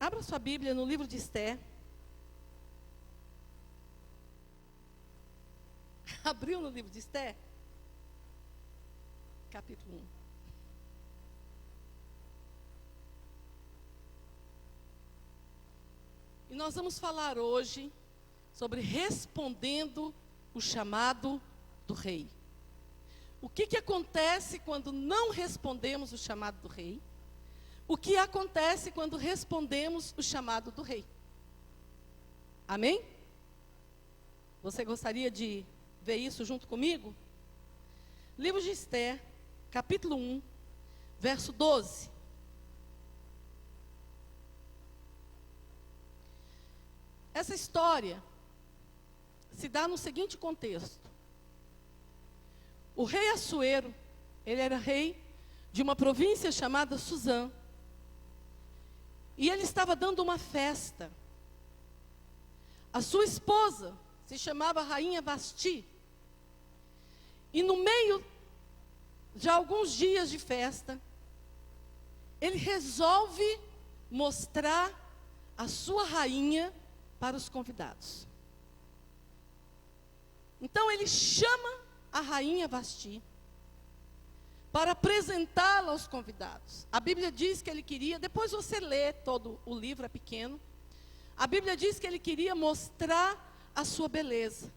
Abra sua Bíblia no livro de Esther. Abriu no livro de Esther? Capítulo 1. E nós vamos falar hoje sobre respondendo o chamado do rei. O que acontece quando não respondemos o chamado do rei? O que acontece quando respondemos o chamado do rei? Amém? Você gostaria de ver isso junto comigo? Livro de Esther, capítulo 1, verso 12. Essa história se dá no seguinte contexto. O rei Assuero, ele era rei de uma província chamada Suzã. E ele estava dando uma festa. A sua esposa se chamava Rainha Vasti. E no meio de alguns dias de festa, ele resolve mostrar a sua rainha para os convidados. Então ele chama a Rainha Vasti para apresentá-la aos convidados. A Bíblia diz que ele queria, depois você lê todo o livro, é pequeno. A Bíblia diz que ele queria mostrar a sua beleza.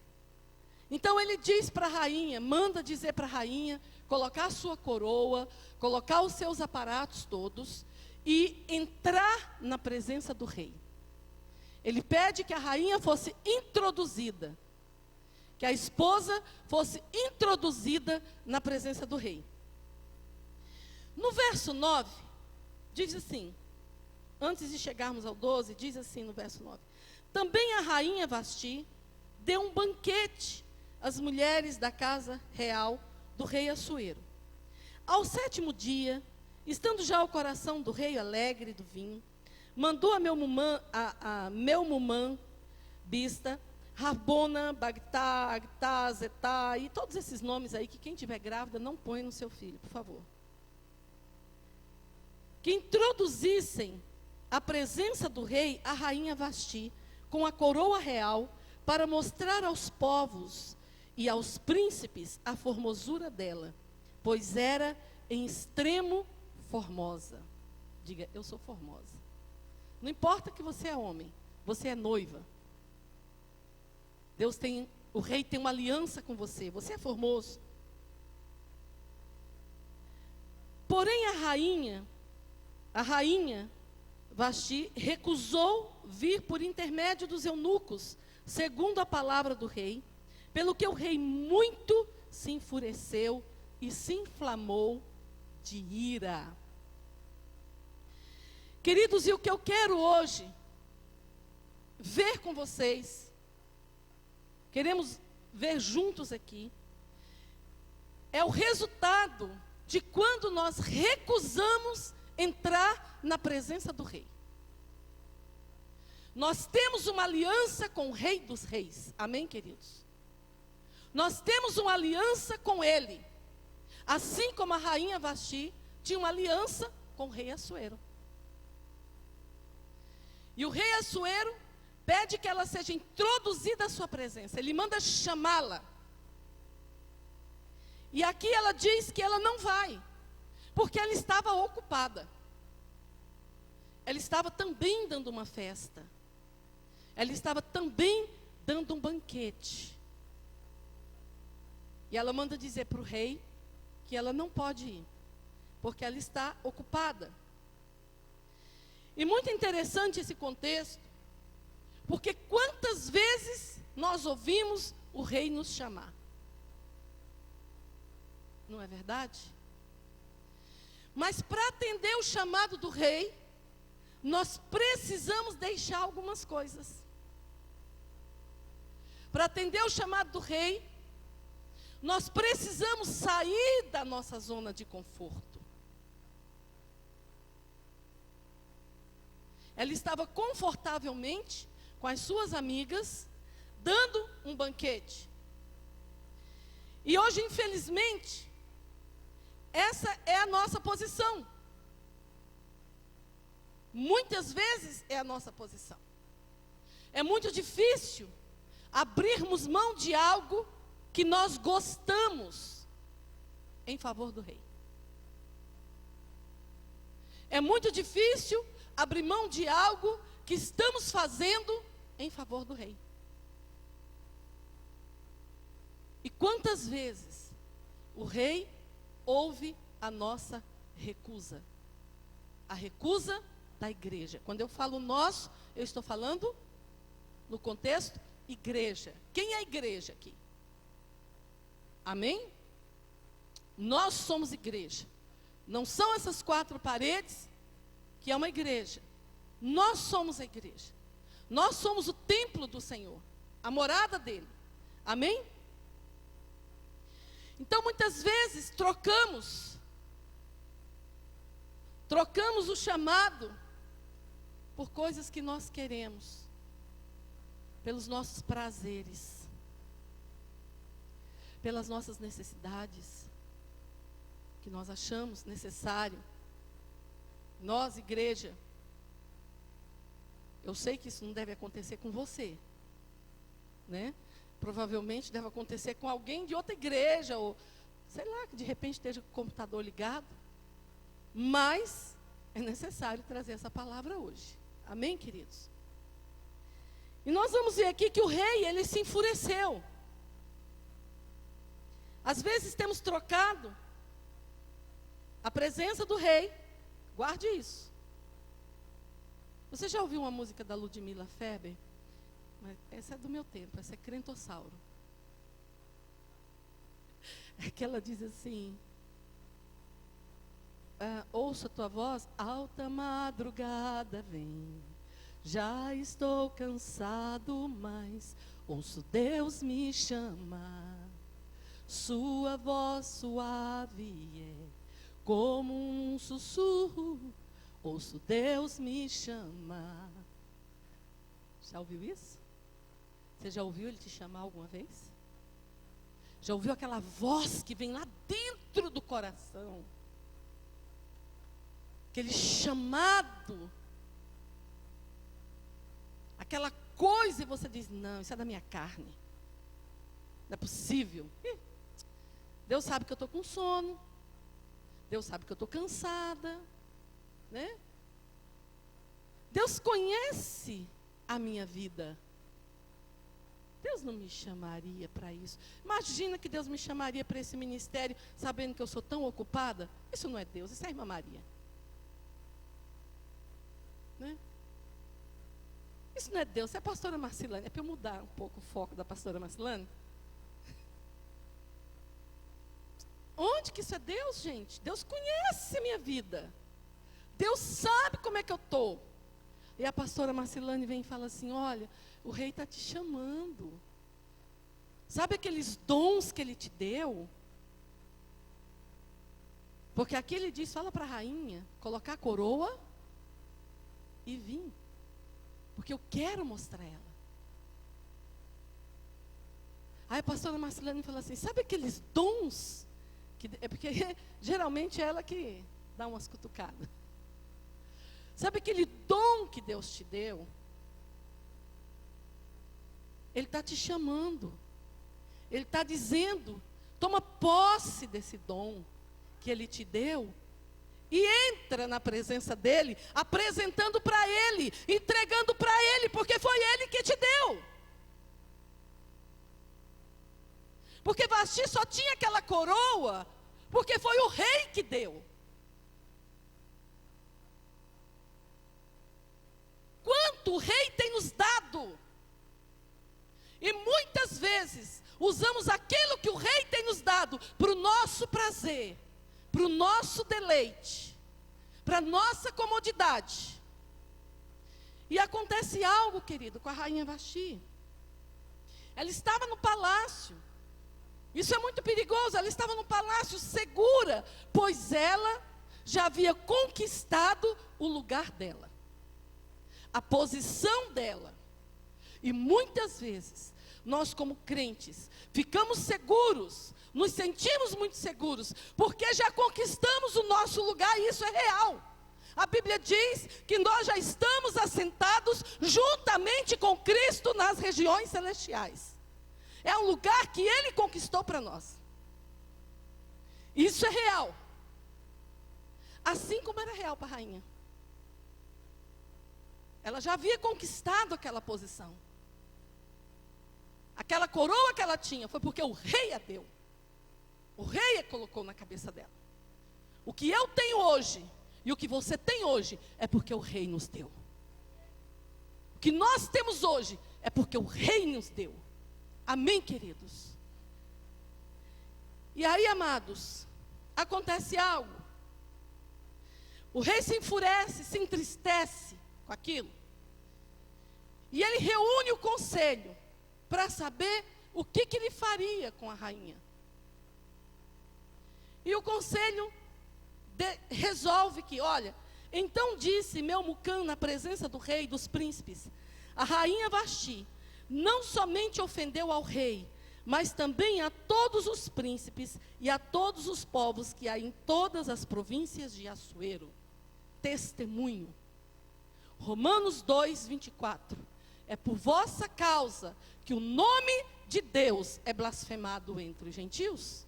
Então ele diz para a rainha, manda dizer para a rainha, colocar a sua coroa, colocar os seus aparatos todos e entrar na presença do rei. Ele pede que a rainha fosse introduzida, que a esposa fosse introduzida na presença do rei. No verso 9, diz assim, antes de chegarmos ao 12, diz assim no verso 9: também a rainha Vasti deu um banquete às mulheres da casa real do rei Assuero. Ao 7º dia, estando já o coração do rei alegre do vinho, mandou a Melmumã, Bista, Rabona, Bagtá, Agtá, Zetá, e todos esses nomes aí que quem tiver grávida não põe no seu filho, por favor. Que introduzissem a presença do rei a rainha Vasti, com a coroa real, para mostrar aos povos e aos príncipes a formosura dela, pois era em extremo formosa. Diga, eu sou formosa. Não importa que você é homem, você é noiva. O rei tem uma aliança com você, você é formoso. Porém a rainha Vasti recusou vir por intermédio dos eunucos, segundo a palavra do rei, pelo que o rei muito se enfureceu e se inflamou de ira. Queridos, e o que eu quero hoje ver com vocês, queremos ver juntos aqui, é o resultado de quando nós recusamos entrar na presença do rei. Nós temos uma aliança com o Rei dos Reis, amém, queridos? Nós temos uma aliança com ele, assim como a rainha Vasti tinha uma aliança com o rei Assuero. E o rei Assuero pede que ela seja introduzida à sua presença. Ele manda chamá-la. E aqui ela diz que ela não vai, porque ela estava ocupada. Ela estava também dando uma festa. Ela estava também dando um banquete. E ela manda dizer para o rei que ela não pode ir, porque ela está ocupada. E muito interessante esse contexto, porque quantas vezes nós ouvimos o rei nos chamar? Não é verdade? Mas para atender o chamado do rei, nós precisamos deixar algumas coisas. Para atender o chamado do rei, nós precisamos sair da nossa zona de conforto. Ela estava confortavelmente com as suas amigas, dando um banquete. E hoje, infelizmente, essa é a nossa posição. Muitas vezes é a nossa posição. É muito difícil abrirmos mão de algo que nós gostamos em favor do rei. É muito difícil abrir mão de algo que estamos fazendo em favor do rei. E quantas vezes o rei ouve a nossa recusa? A recusa da igreja. Quando eu falo nós, eu estou falando no contexto igreja. Quem é a igreja aqui? Amém? Nós somos igreja. Não são essas 4 paredes que é uma igreja. Nós somos a igreja. Nós somos o templo do Senhor, a morada dele. Amém? Então, muitas vezes, trocamos o chamado por coisas que nós queremos, pelos nossos prazeres, pelas nossas necessidades, que nós achamos necessário. Nós, igreja, eu sei que isso não deve acontecer com você, né? Provavelmente deve acontecer com alguém de outra igreja, ou sei lá, que de repente esteja com o computador ligado. Mas é necessário trazer essa palavra hoje. Amém, queridos? E nós vamos ver aqui que o rei, ele se enfureceu. Às vezes temos trocado a presença do rei. Guarde isso. Você já ouviu uma música da Ludmilla Feber? Mas essa é do meu tempo, essa é Crentossauro. É que ela diz assim: ouço a tua voz, alta madrugada vem. Já estou cansado, mas ouço Deus me chamar. Sua voz suave é como um sussurro. Ouço Deus me chamar. Já ouviu isso? Você já ouviu ele te chamar alguma vez? Já ouviu aquela voz que vem lá dentro do coração? Aquele chamado. Aquela coisa e você diz: não, isso é da minha carne. Não é possível. Deus sabe que eu estou com sono. Deus sabe que eu estou cansada. Né? Deus conhece a minha vida. Deus não me chamaria para isso. Imagina que Deus me chamaria para esse ministério, sabendo que eu sou tão ocupada. Isso não é Deus, isso é a irmã Maria. Né? Isso não é Deus, isso é a pastora Marcilane. É para eu mudar um pouco o foco da pastora Marcilane. Onde que isso é Deus, gente? Deus conhece a minha vida. Deus sabe como é que eu estou. E a pastora Marcilane vem e fala assim: olha, o rei está te chamando. Sabe aqueles dons que ele te deu? Porque aqui ele diz, fala para a rainha, colocar a coroa e vir. Porque eu quero mostrar ela. Aí a pastora Marcilane fala assim: sabe aqueles dons? É porque geralmente é ela que dá umas cutucadas. Sabe aquele dom que Deus te deu? Ele está te chamando. Ele está dizendo: toma posse desse dom que Ele te deu. E entra na presença dEle, apresentando para Ele, entregando para Ele, porque foi Ele que te deu. Porque Vasti só tinha aquela coroa, porque foi o rei que deu. Quanto o rei tem nos dado. E muitas vezes usamos aquilo que o rei tem nos dado para o nosso prazer, para o nosso deleite, para a nossa comodidade. E acontece algo, querido, com a rainha Vasti. Ela estava no palácio. Isso é muito perigoso. Ela estava no palácio segura, pois ela já havia conquistado o lugar dela, a posição dela. E muitas vezes, nós como crentes, ficamos seguros, nos sentimos muito seguros, porque já conquistamos o nosso lugar, e isso é real. A Bíblia diz que nós já estamos assentados juntamente com Cristo nas regiões celestiais. É um lugar que Ele conquistou para nós. Isso é real. Assim como era real para a rainha. Ela já havia conquistado aquela posição. Aquela coroa que ela tinha foi porque o rei a deu. O rei a colocou na cabeça dela. O que eu tenho hoje e o que você tem hoje é porque o rei nos deu. O que nós temos hoje é porque o rei nos deu. Amém, queridos? E aí, amados, acontece algo. O rei se enfurece, se entristece com aquilo. E ele reúne o conselho para saber o que ele faria com a rainha. E o conselho resolve que, olha, então disse Memucã na presença do rei e dos príncipes, a rainha Vasti não somente ofendeu ao rei, mas também a todos os príncipes e a todos os povos que há em todas as províncias de Assuero. Testemunho. Romanos 2, 24. É por vossa causa que o nome de Deus é blasfemado entre os gentios.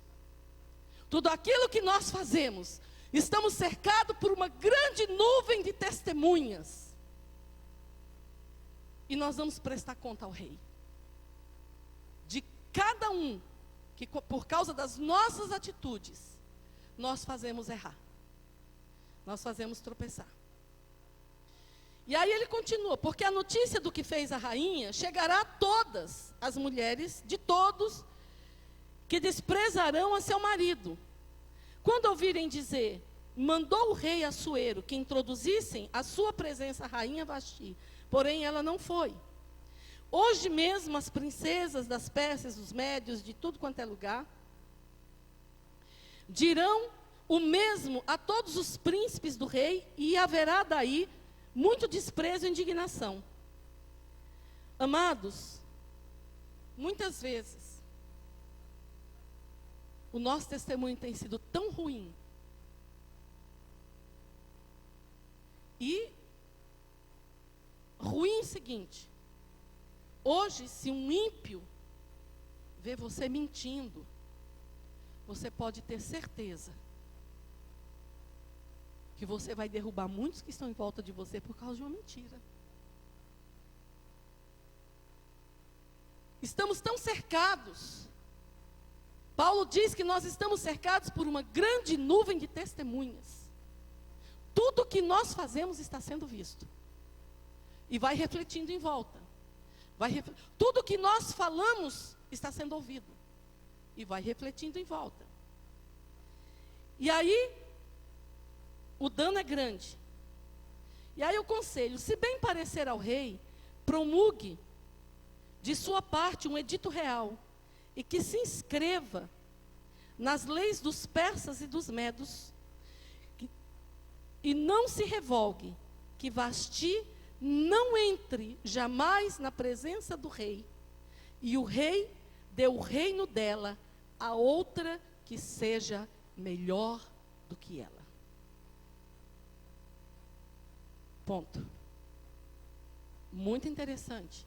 Tudo aquilo que nós fazemos, estamos cercados por uma grande nuvem de testemunhas. E nós vamos prestar conta ao rei. De cada um, que por causa das nossas atitudes, nós fazemos errar. Nós fazemos tropeçar. E aí ele continua, porque a notícia do que fez a rainha chegará a todas as mulheres, de todos, que desprezarão a seu marido. Quando ouvirem dizer, mandou o rei Assuero que introduzissem a sua presença a rainha Vasti, porém ela não foi. Hoje mesmo as princesas das Pérsias, dos Médios, de tudo quanto é lugar, dirão o mesmo a todos os príncipes do rei, e haverá daí muito desprezo e indignação. Amados, muitas vezes, o nosso testemunho tem sido tão ruim. E ruim é o seguinte: hoje, se um ímpio vê você mentindo, você pode ter certeza que você vai derrubar muitos que estão em volta de você por causa de uma mentira. Estamos tão cercados. Paulo diz que nós estamos cercados por uma grande nuvem de testemunhas. Tudo que nós fazemos está sendo visto. E vai refletindo em volta. Tudo que nós falamos está sendo ouvido. E vai refletindo em volta. E aí, o dano é grande. E aí o conselho, se bem parecer ao rei, promulgue de sua parte um edito real, e que se inscreva nas leis dos persas e dos medos, e não se revogue, que Vasti não entre jamais na presença do rei, e o rei dê o reino dela a outra que seja melhor do que ela. Ponto. Muito interessante.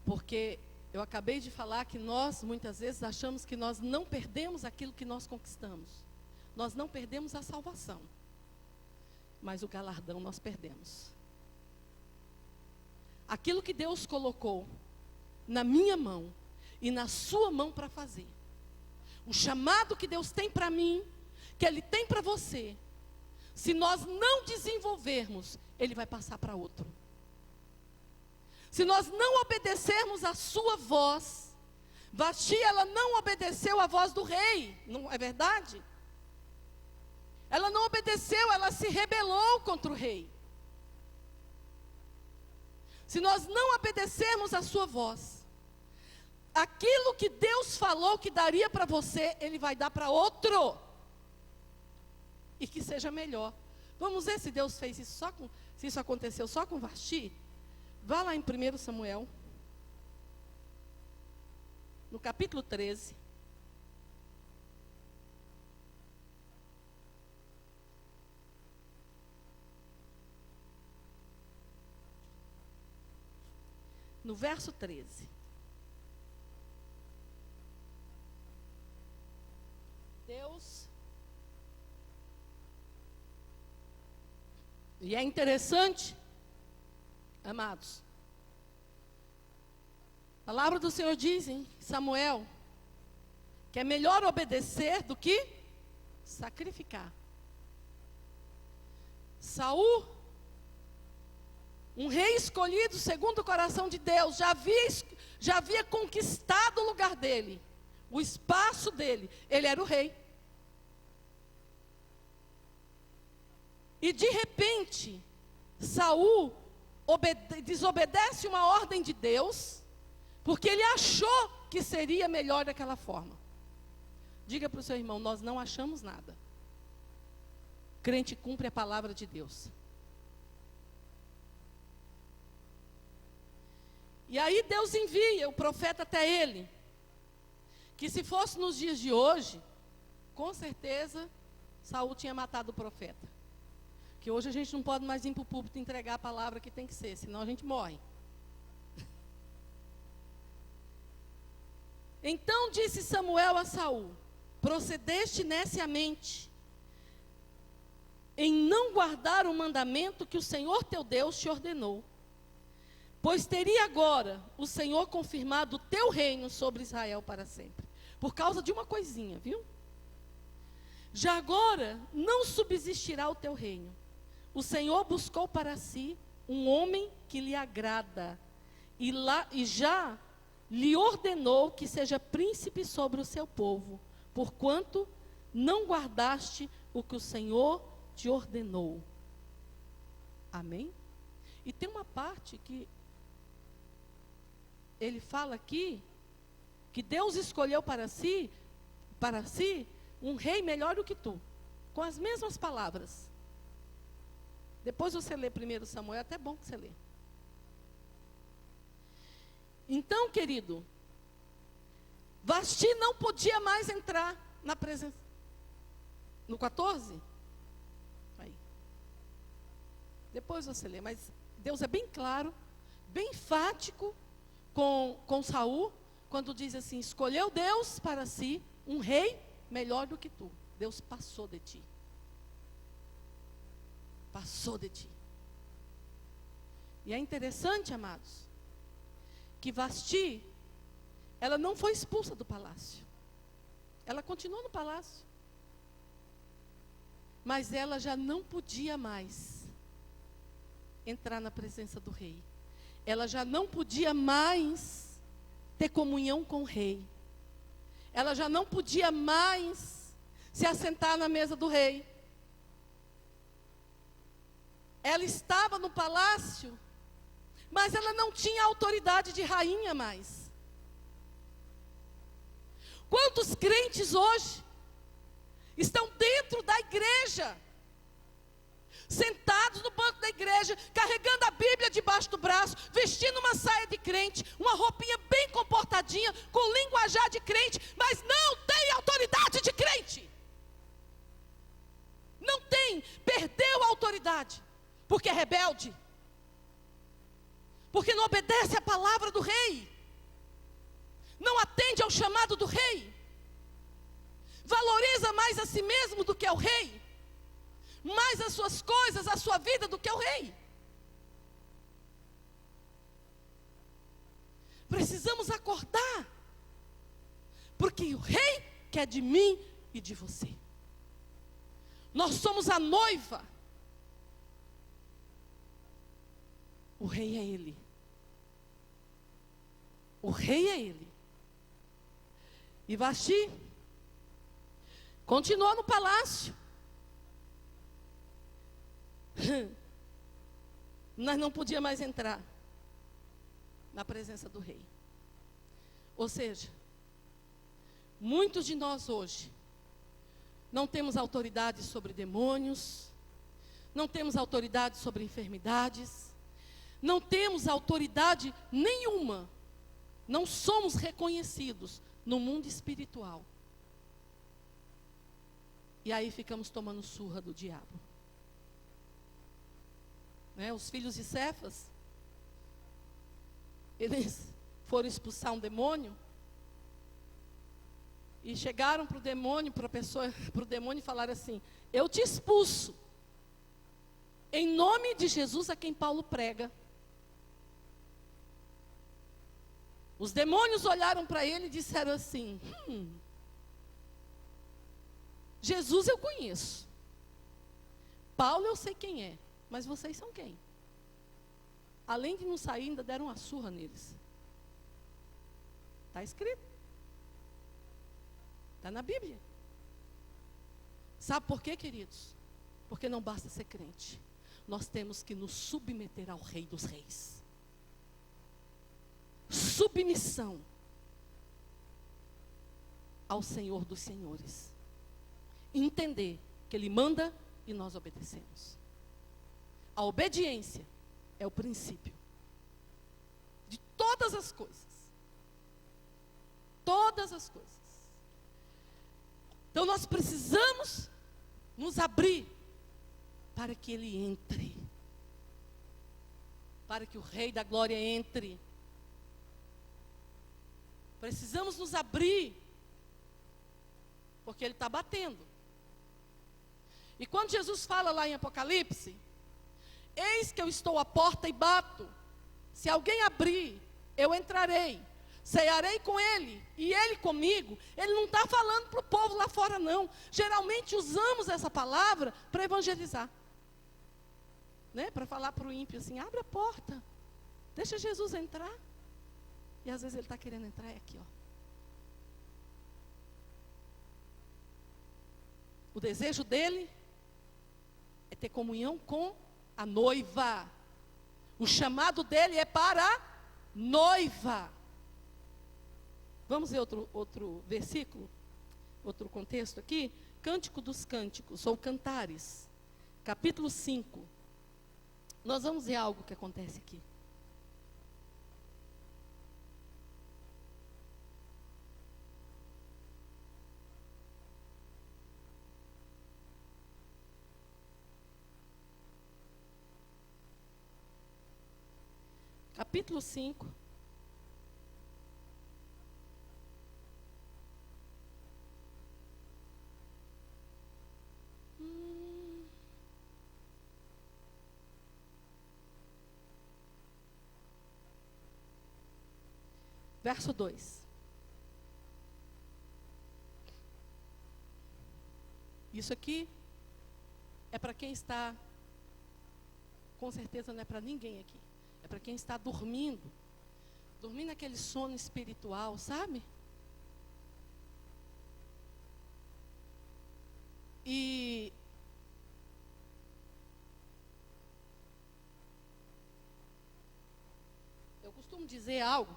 Porque eu acabei de falar que nós, muitas vezes, achamos que nós não perdemos aquilo que nós conquistamos. Nós não perdemos a salvação. Mas o galardão nós perdemos. Aquilo que Deus colocou na minha mão e na sua mão para fazer. O chamado que Deus tem para mim, que Ele tem para você, se nós não desenvolvermos, Ele vai passar para outro. Se nós não obedecermos a sua voz, Vasti, ela não obedeceu a voz do rei, não é verdade? Ela não obedeceu, ela se rebelou contra o rei. Se nós não obedecermos a sua voz, aquilo que Deus falou que daria para você, Ele vai dar para outro. E que seja melhor. Vamos ver se Deus fez isso se isso aconteceu só com Vasti? Vá lá em 1 Samuel, no capítulo 13. no verso 13. Deus. E é interessante, amados, a palavra do Senhor diz em Samuel, que é melhor obedecer do que sacrificar. Saul, um rei escolhido segundo o coração de Deus, já havia conquistado o lugar dele, o espaço dele. Ele era o rei. E de repente, Saul desobedece uma ordem de Deus, porque ele achou que seria melhor daquela forma. Diga para o seu irmão, nós não achamos nada. Crente cumpre a palavra de Deus. E aí Deus envia o profeta até ele, que se fosse nos dias de hoje, com certeza, Saul tinha matado o profeta. Que hoje a gente não pode mais ir para o púlpito entregar a palavra que tem que ser, senão a gente morre. Então disse Samuel a Saul: procedeste neciamente em não guardar o mandamento que o Senhor teu Deus te ordenou. Pois teria agora o Senhor confirmado o teu reino sobre Israel para sempre. Por causa de uma coisinha, viu? Já agora não subsistirá o teu reino. O Senhor buscou para si um homem que lhe agrada, e já lhe ordenou que seja príncipe sobre o seu povo, porquanto não guardaste o que o Senhor te ordenou. Amém? E tem uma parte que ele fala aqui, que Deus escolheu para si um rei melhor do que tu, com as mesmas palavras. Depois você lê 1 Samuel, é até bom que você lê. Então, querido, Vasti não podia mais entrar na presença. No 14? Aí. Depois você lê, mas Deus é bem claro, bem enfático com Saul, quando diz assim: escolheu Deus para si um rei melhor do que tu. Deus passou de ti. Passou de ti. E é interessante, amados, que Vasti, ela não foi expulsa do palácio. Ela continuou no palácio. Mas ela já não podia mais entrar na presença do rei. Ela já não podia mais ter comunhão com o rei. Ela já não podia mais se assentar na mesa do rei. Ela estava no palácio, mas ela não tinha autoridade de rainha mais. Quantos crentes hoje estão dentro da igreja, sentados no banco da igreja, carregando a Bíblia debaixo do braço, vestindo uma saia de crente, uma roupinha bem comportadinha, com linguajar de crente, mas não tem autoridade de crente. Não tem, perdeu a autoridade, porque é rebelde, porque não obedece à palavra do rei, não atende ao chamado do rei, valoriza mais a si mesmo do que ao rei, mais as suas coisas, a sua vida do que ao rei. Precisamos acordar, porque o rei quer de mim e de você. Nós somos a noiva. O rei é ele. O rei é ele. E Vasti continuou no palácio. Nós não podíamos mais entrar na presença do rei. Ou seja, muitos de nós hoje não temos autoridade sobre demônios, não temos autoridade sobre enfermidades, não temos autoridade nenhuma, não somos reconhecidos no mundo espiritual. E aí ficamos tomando surra do diabo. Né? Os filhos de Cefas, eles foram expulsar um demônio, e chegaram para o demônio, para o demônio e falaram assim: eu te expulso, em nome de Jesus a quem Paulo prega. Os demônios olharam para ele e disseram assim: Jesus eu conheço, Paulo eu sei quem é, mas vocês são quem? Além de não sair, ainda deram uma surra neles. Está escrito. Está na Bíblia. Sabe por quê, queridos? Porque não basta ser crente. Nós temos que nos submeter ao Rei dos Reis. Submissão ao Senhor dos Senhores. Entender que Ele manda e nós obedecemos. A obediência é o princípio de todas as coisas. Todas as coisas. Então nós precisamos nos abrir para que Ele entre. Para que o Rei da Glória entre. Precisamos nos abrir, porque Ele está batendo. E quando Jesus fala lá em Apocalipse: eis que eu estou à porta e bato, se alguém abrir, eu entrarei, cearei com ele, e ele comigo. Ele não está falando para o povo lá fora, não. Geralmente usamos essa palavra para evangelizar, né? Para falar para o ímpio assim: abre a porta, deixa Jesus entrar. E às vezes ele está querendo entrar aqui, ó. O desejo dele é ter comunhão com a noiva. O chamado dele é para a noiva. Vamos ver outro versículo, outro contexto aqui. Cântico dos Cânticos, ou Cantares, capítulo 5. Nós vamos ver algo que acontece aqui. Capítulo 5. Verso 2. Isso aqui é para quem está, com certeza não é para ninguém aqui. É para quem está dormindo. Dormindo aquele sono espiritual, sabe? E eu costumo dizer algo.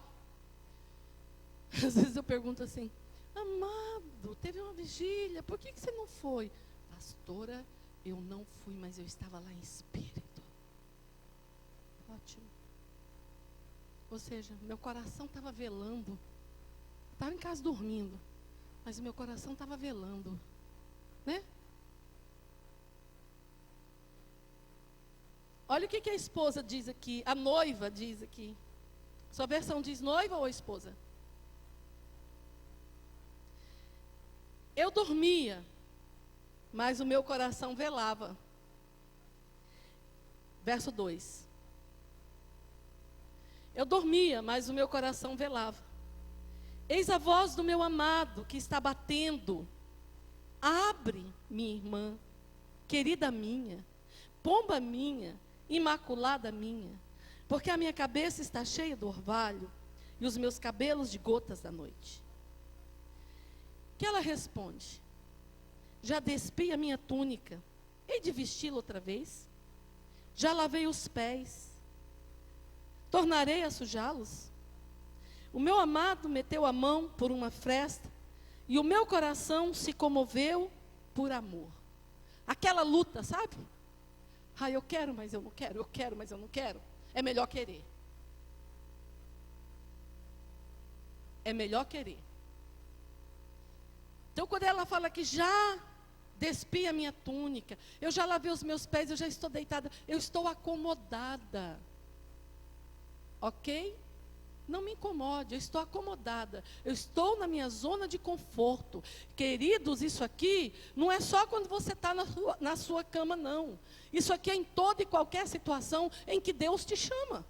Às vezes eu pergunto assim: amado, teve uma vigília, por que você não foi? Pastora, eu não fui, mas eu estava lá em espírito. Ótimo. Ou seja, meu coração estava velando. Estava em casa dormindo, mas o meu coração estava velando, né? Olha o que a esposa diz aqui, a noiva diz aqui. Sua versão diz noiva ou esposa? Eu dormia, mas o meu coração velava. Verso 2. Eu dormia, mas o meu coração velava. Eis a voz do meu amado que está batendo. Abre, minha irmã, querida minha, pomba minha, imaculada minha, porque a minha cabeça está cheia do orvalho e os meus cabelos de gotas da noite. Que ela responde: já despi a minha túnica, hei de vesti-la outra vez? Já lavei os pés, tornarei a sujá-los? O meu amado meteu a mão por uma fresta, e o meu coração se comoveu por amor. Aquela luta, sabe? Eu quero, mas eu não quero, eu quero, mas eu não quero. É melhor querer. É melhor querer. Então, quando ela fala que já despi a minha túnica, eu já lavei os meus pés, eu já estou deitada, eu estou acomodada. Ok? Não me incomode, eu estou acomodada, eu estou na minha zona de conforto. Queridos, isso aqui não é só quando você está na sua cama, não. Isso aqui é em toda e qualquer situação em que Deus te chama.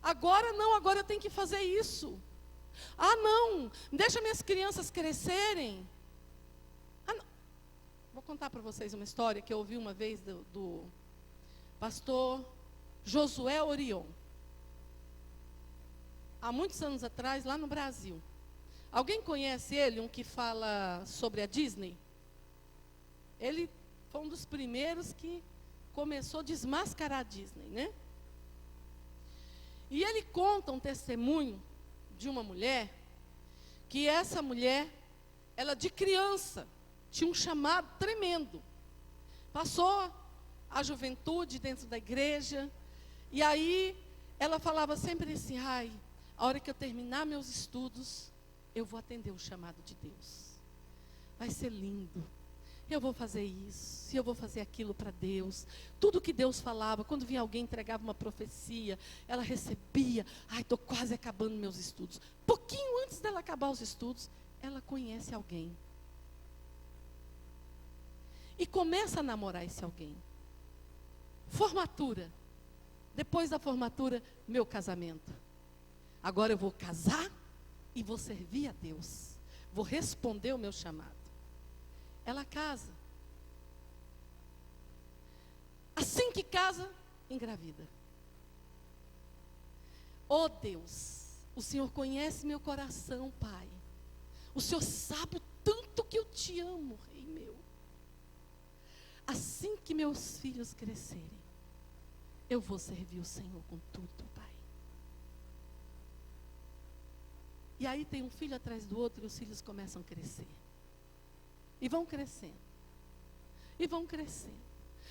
Agora não, agora eu tenho que fazer isso. Ah, não, deixa minhas crianças crescerem. Ah, não. Vou contar para vocês uma história que eu ouvi uma vez do pastor Josué Orion. Há muitos anos atrás, lá no Brasil. Alguém conhece ele, um que fala sobre a Disney? Ele foi um dos primeiros que começou a desmascarar a Disney, né? E ele conta um testemunho de uma mulher, que essa mulher, ela de criança, tinha um chamado tremendo. Passou a juventude dentro da igreja, e aí ela falava sempre assim, ai, a hora que eu terminar meus estudos, eu vou atender o chamado de Deus. Vai ser lindo. Eu vou fazer isso, eu vou fazer aquilo para Deus. Tudo que Deus falava, quando vinha alguém entregava uma profecia, ela recebia. Ai, estou quase acabando meus estudos. Pouquinho antes dela acabar os estudos, ela conhece alguém. E começa a namorar esse alguém. Formatura. Depois da formatura, meu casamento. Agora eu vou casar e vou servir a Deus. Vou responder o meu chamado. Ela casa. Assim que casa, engravida. Oh Deus, o Senhor conhece meu coração, Pai. O Senhor sabe o tanto que eu te amo, Rei meu. Assim que meus filhos crescerem, eu vou servir o Senhor com tudo, Pai. E aí tem um filho atrás do outro e os filhos começam a crescer. E vão crescendo. E vão crescendo.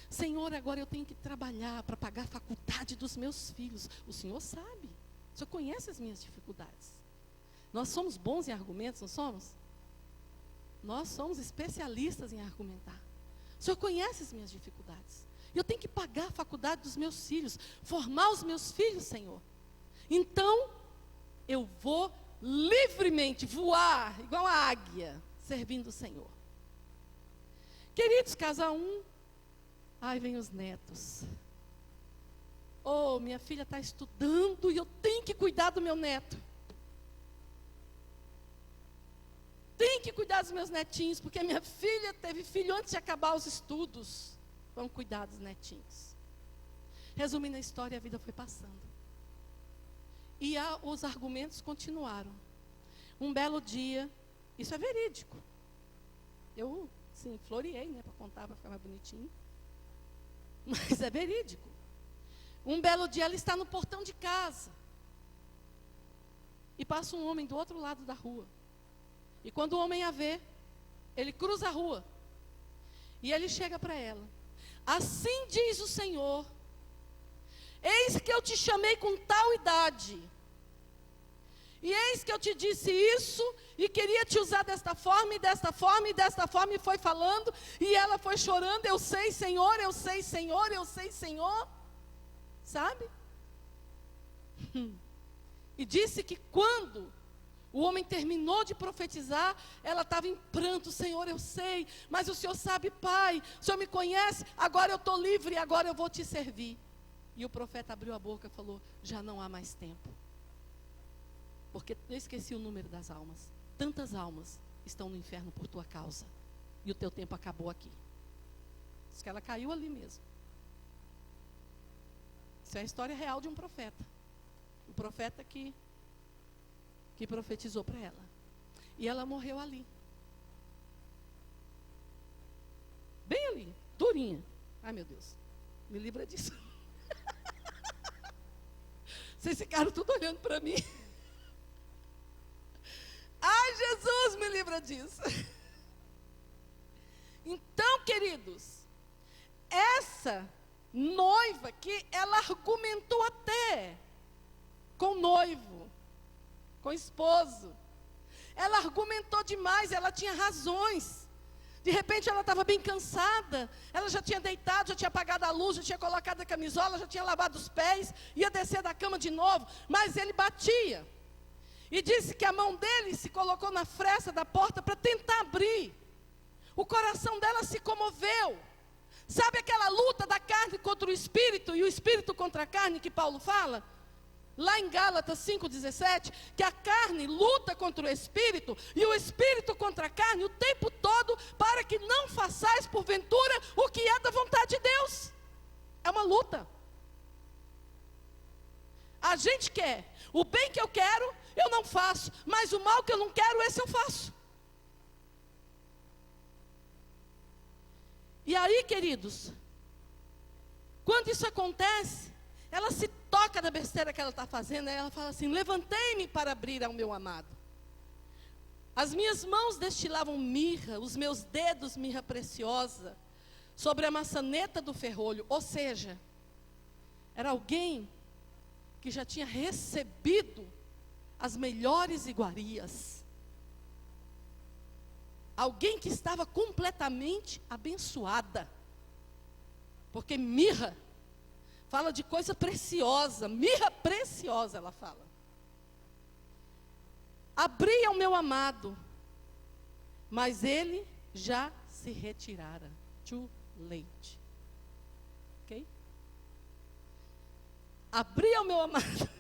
Senhor, agora eu tenho que trabalhar para pagar a faculdade dos meus filhos. O Senhor sabe. O Senhor conhece as minhas dificuldades. Nós somos bons em argumentos, não somos? Nós somos especialistas em argumentar. O Senhor conhece as minhas dificuldades. Eu tenho que pagar a faculdade dos meus filhos. Formar os meus filhos, Senhor. Então, eu vou livremente voar, igual a águia, servindo o Senhor. Queridos, casa um, ai, vem os netos. Oh, minha filha está estudando e eu tenho que cuidar do meu neto. Tenho que cuidar dos meus netinhos, porque minha filha teve filho antes de acabar os estudos. Vamos cuidar dos netinhos. Resumindo a história, a vida foi passando. E os argumentos continuaram. Um belo dia, isso é verídico. Eu, sim, floreei, né, para contar, para ficar mais bonitinho. Mas é verídico. Um belo dia, ela está no portão de casa. E passa um homem do outro lado da rua. E quando o homem a vê, ele cruza a rua. E ele chega para ela. Assim diz o Senhor, eis que eu te chamei com tal idade, e eis que eu te disse isso, e queria te usar desta forma, e desta forma, e desta forma, e foi falando, e ela foi chorando, eu sei, Senhor, eu sei, Senhor, eu sei, Senhor, sabe? E disse que quando o homem terminou de profetizar, ela estava em pranto, Senhor, eu sei, mas o Senhor sabe, Pai, o Senhor me conhece, agora eu estou livre, agora eu vou te servir. E o profeta abriu a boca e falou, já não há mais tempo. Porque eu esqueci o número das almas. Tantas almas estão no inferno por tua causa. E o teu tempo acabou aqui. Diz que ela caiu ali mesmo. Isso é a história real de um profeta. O profeta que profetizou para ela. E ela morreu ali. Bem ali, durinha. Ai, meu Deus, me livra disso. Vocês ficaram tudo olhando para mim. Ai, Jesus, me livra disso. Então, queridos, essa noiva que ela argumentou até com o noivo, com o esposo. Ela argumentou demais, ela tinha razões. De repente ela estava bem cansada, ela já tinha deitado, já tinha apagado a luz, já tinha colocado a camisola, já tinha lavado os pés, ia descer da cama de novo, mas ele batia. E disse que a mão dele se colocou na fresta da porta para tentar abrir. O coração dela se comoveu. Sabe aquela luta da carne contra o espírito e o espírito contra a carne que Paulo fala? Lá em Gálatas 5,17, que a carne luta contra o espírito e o espírito contra a carne o tempo todo, para que não façais porventura o que é da vontade de Deus. É uma luta. A gente quer, o bem que eu quero, eu não faço, mas o mal que eu não quero, esse eu faço. E aí, queridos, quando isso acontece, ela se toca da besteira que ela está fazendo, aí ela fala assim: levantei-me para abrir ao meu amado. As minhas mãos destilavam mirra, os meus dedos mirra preciosa, sobre a maçaneta do ferrolho. Ou seja, era alguém que já tinha recebido as melhores iguarias. Alguém que estava completamente abençoada. Porque mirra fala de coisa preciosa, mirra preciosa, ela fala. Abri ao meu amado, mas ele já se retirara. Too late. Ok? Abri ao meu amado.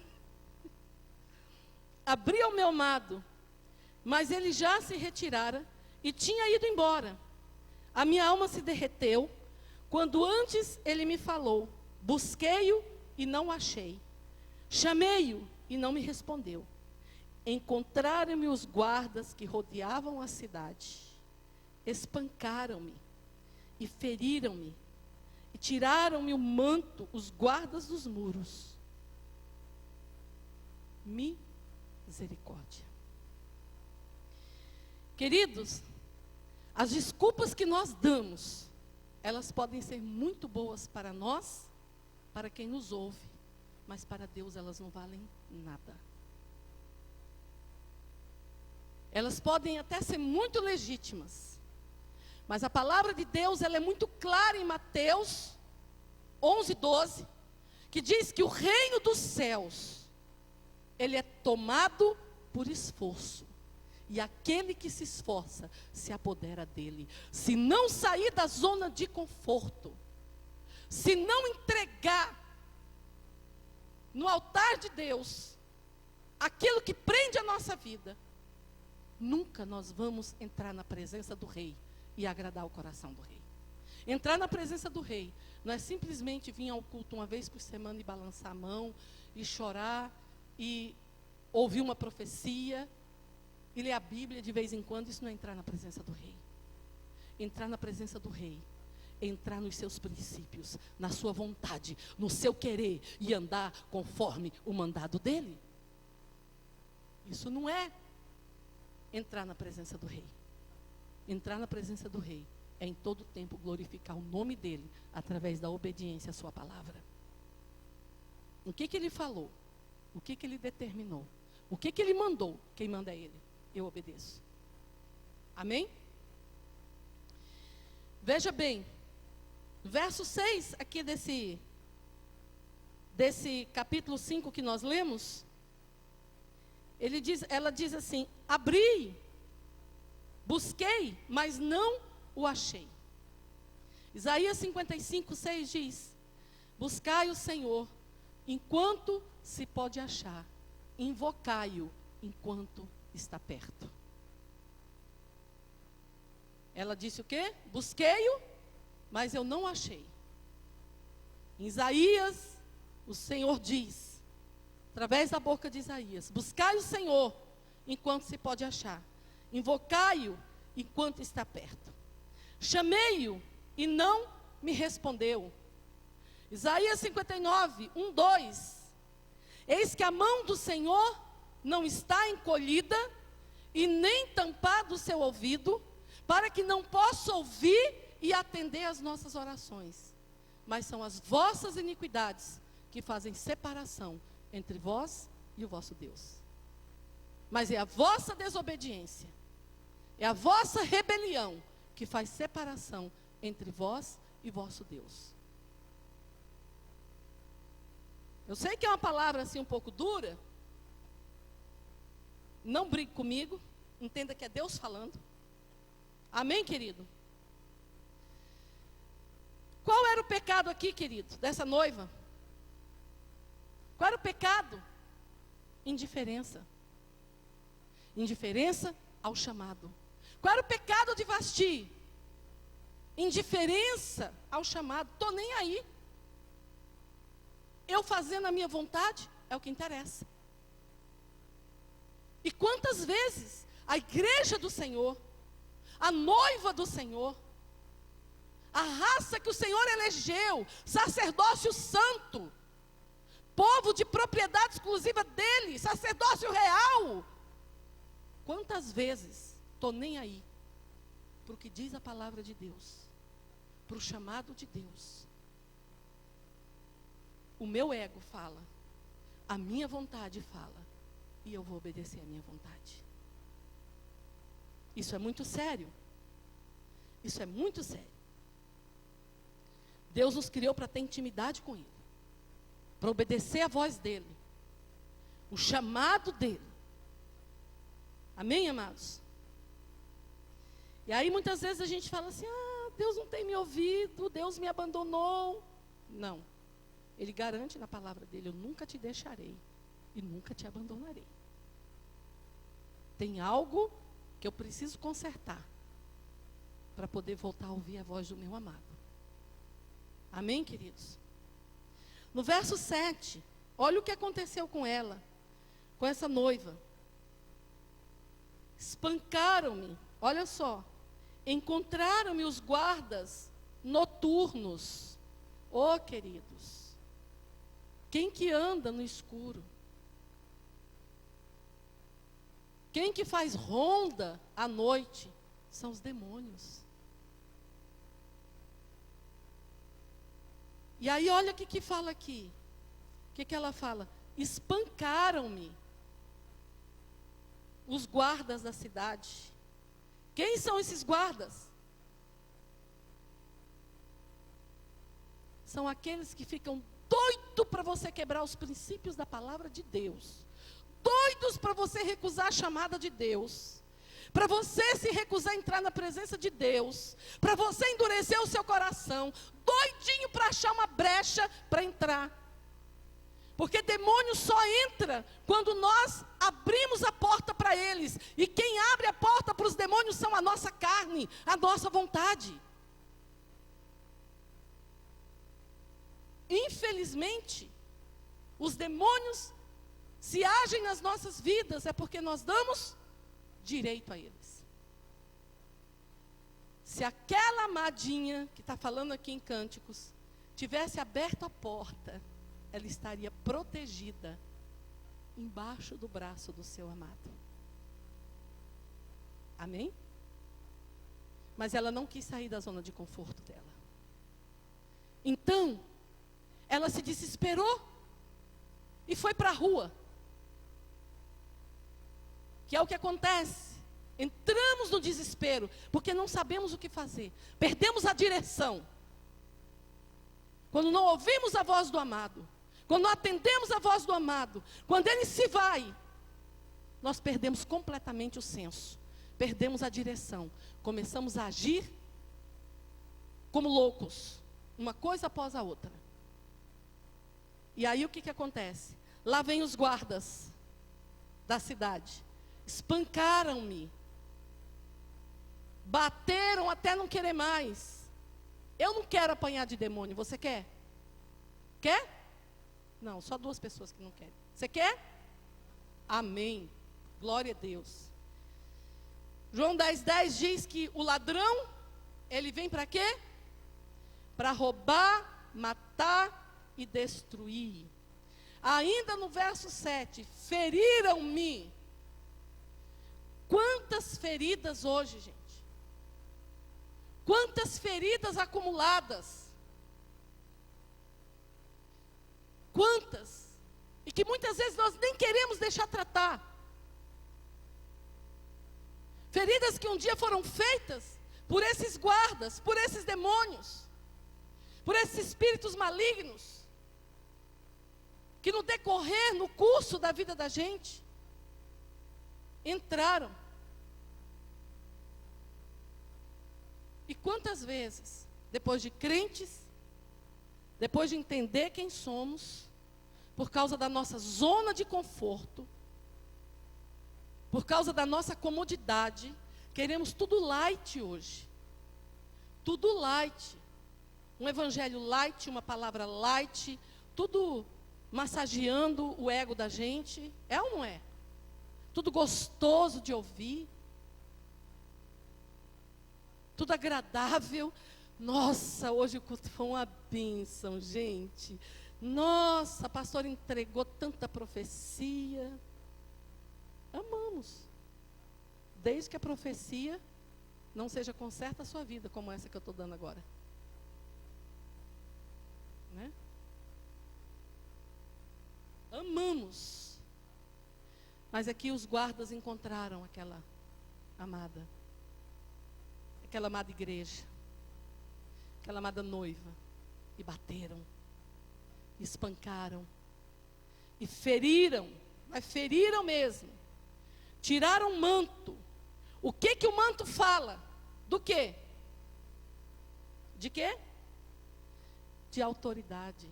Abri ao meu amado, mas ele já se retirara e tinha ido embora. A minha alma se derreteu, quando antes ele me falou. Busquei-o e não o achei. Chamei-o e não me respondeu. Encontraram-me os guardas que rodeavam a cidade. Espancaram-me e feriram-me. E tiraram-me o manto, os guardas dos muros. Misericórdia. Queridos, as desculpas que nós damos, elas podem ser muito boas para nós, para quem nos ouve, mas para Deus elas não valem nada. Elas podem até ser muito legítimas, mas a palavra de Deus, ela é muito clara em Mateus 11:12, que diz que o reino dos céus, ele é tomado por esforço, e aquele que se esforça, se apodera dele. Se não sair da zona de conforto, se não entregar no altar de Deus aquilo que prende a nossa vida, nunca nós vamos entrar na presença do rei e agradar o coração do rei. Entrar na presença do rei não é simplesmente vir ao culto uma vez por semana e balançar a mão, e chorar, e ouvir uma profecia, e ler a Bíblia de vez em quando. Isso não é entrar na presença do rei. Entrar na presença do rei, entrar nos seus princípios, na sua vontade, no seu querer, e andar conforme o mandado dele. Isso não é entrar na presença do rei. Entrar na presença do rei é em todo tempo glorificar o nome dele, através da obediência à sua palavra. O que ele falou? O que ele determinou? O que ele mandou? Quem manda é ele. Eu obedeço. Amém? Veja bem, verso 6 aqui desse capítulo 5 que nós lemos, ela diz assim: abri, busquei, mas não o achei. Isaías 55:6 diz: buscai o Senhor enquanto se pode achar, invocai-o enquanto está perto. Ela disse o quê? Busquei-o, mas eu não achei. Em Isaías, o Senhor diz, através da boca de Isaías: buscai o Senhor enquanto se pode achar, invocai-o enquanto está perto. Chamei-o e não me respondeu. Isaías 59:1-2. Eis que a mão do Senhor não está encolhida, e nem tampado o seu ouvido, para que não possa ouvir e atender às nossas orações. Mas são as vossas iniquidades que fazem separação entre vós e o vosso Deus. Mas é a vossa desobediência, é a vossa rebelião que faz separação entre vós e vosso Deus. Eu sei que é uma palavra assim um pouco dura. Não brigue comigo. Entenda que é Deus falando. Amém, querido? Qual era o pecado aqui, querido, dessa noiva? Qual era o pecado? Indiferença. Indiferença ao chamado. Qual era o pecado de Vasti? Indiferença ao chamado. Estou nem aí. Eu fazendo a minha vontade é o que interessa. E quantas vezes a igreja do Senhor, a noiva do Senhor, a raça que o Senhor elegeu, sacerdócio santo, povo de propriedade exclusiva dele, sacerdócio real, quantas vezes estou nem aí para o que diz a palavra de Deus, para o chamado de Deus. O meu ego fala, a minha vontade fala, e eu vou obedecer a minha vontade. Isso é muito sério. Isso é muito sério. Deus nos criou para ter intimidade com Ele, para obedecer a voz dEle, o chamado dEle. Amém, amados? E aí muitas vezes a gente fala assim, Deus não tem me ouvido, Deus me abandonou. Não. Ele garante na palavra dele, eu nunca te deixarei e nunca te abandonarei. Tem algo que eu preciso consertar para poder voltar a ouvir a voz do meu amado. Amém, queridos? No verso 7, olha o que aconteceu com ela, com essa noiva. Espancaram-me, olha só, encontraram-me os guardas noturnos. Oh, queridos, quem que anda no escuro? Quem que faz ronda à noite? São os demônios. E aí olha o que fala aqui. O que ela fala? Espancaram-me os guardas da cidade. Quem são esses guardas? São aqueles que ficam doidos para você quebrar os princípios da palavra de Deus. Doidos para você recusar a chamada de Deus. Para você se recusar a entrar na presença de Deus. Para você endurecer o seu coração. Doidinho para achar uma brecha para entrar. Porque demônio só entra quando nós abrimos a porta para eles. E quem abre a porta para os demônios são a nossa carne, a nossa vontade. Infelizmente, os demônios, se agem nas nossas vidas, é porque nós damos direito a eles. Se aquela amadinha, que está falando aqui em Cânticos, tivesse aberto a porta, ela estaria protegida, embaixo do braço do seu amado. Amém? Mas ela não quis sair da zona de conforto dela. Então, ela se desesperou e foi para a rua. Que é o que acontece. Entramos no desespero, porque não sabemos o que fazer. Perdemos a direção. Quando não ouvimos a voz do amado, quando não atendemos a voz do amado, quando ele se vai, nós perdemos completamente o senso. Perdemos a direção. Começamos a agir como loucos, uma coisa após a outra. E aí o que acontece? Lá vem os guardas da cidade. Espancaram-me. Bateram até não querer mais. Eu não quero apanhar de demônio. Você quer? Quer? Não, só 2 pessoas que não querem. Você quer? Amém. Glória a Deus. João 10:10 diz que o ladrão, ele vem para quê? Para roubar, matar e destruir. Ainda no verso 7, feriram-me. Quantas feridas hoje, gente? Quantas feridas acumuladas? Quantas? E que muitas vezes nós nem queremos deixar tratar. Feridas que um dia foram feitas, por esses guardas, por esses demônios, por esses espíritos malignos, que no decorrer, no curso da vida da gente, entraram. E quantas vezes, depois de crentes, depois de entender quem somos, por causa da nossa zona de conforto, por causa da nossa comodidade, queremos tudo light hoje. Tudo light. Um evangelho light, uma palavra light, tudo massageando o ego da gente. É ou não é? Tudo gostoso de ouvir. Tudo agradável. Nossa, hoje o culto foi uma bênção, gente. Nossa, a pastora entregou tanta profecia. Amamos. Desde que a profecia não seja com certa a sua vida, como essa que eu estou dando agora. Né? Amamos. Mas aqui os guardas encontraram aquela amada igreja, aquela amada noiva, e bateram, espancaram, e feriram, mas feriram mesmo, tiraram o manto. O que que o manto fala? Do quê? De quê? De autoridade,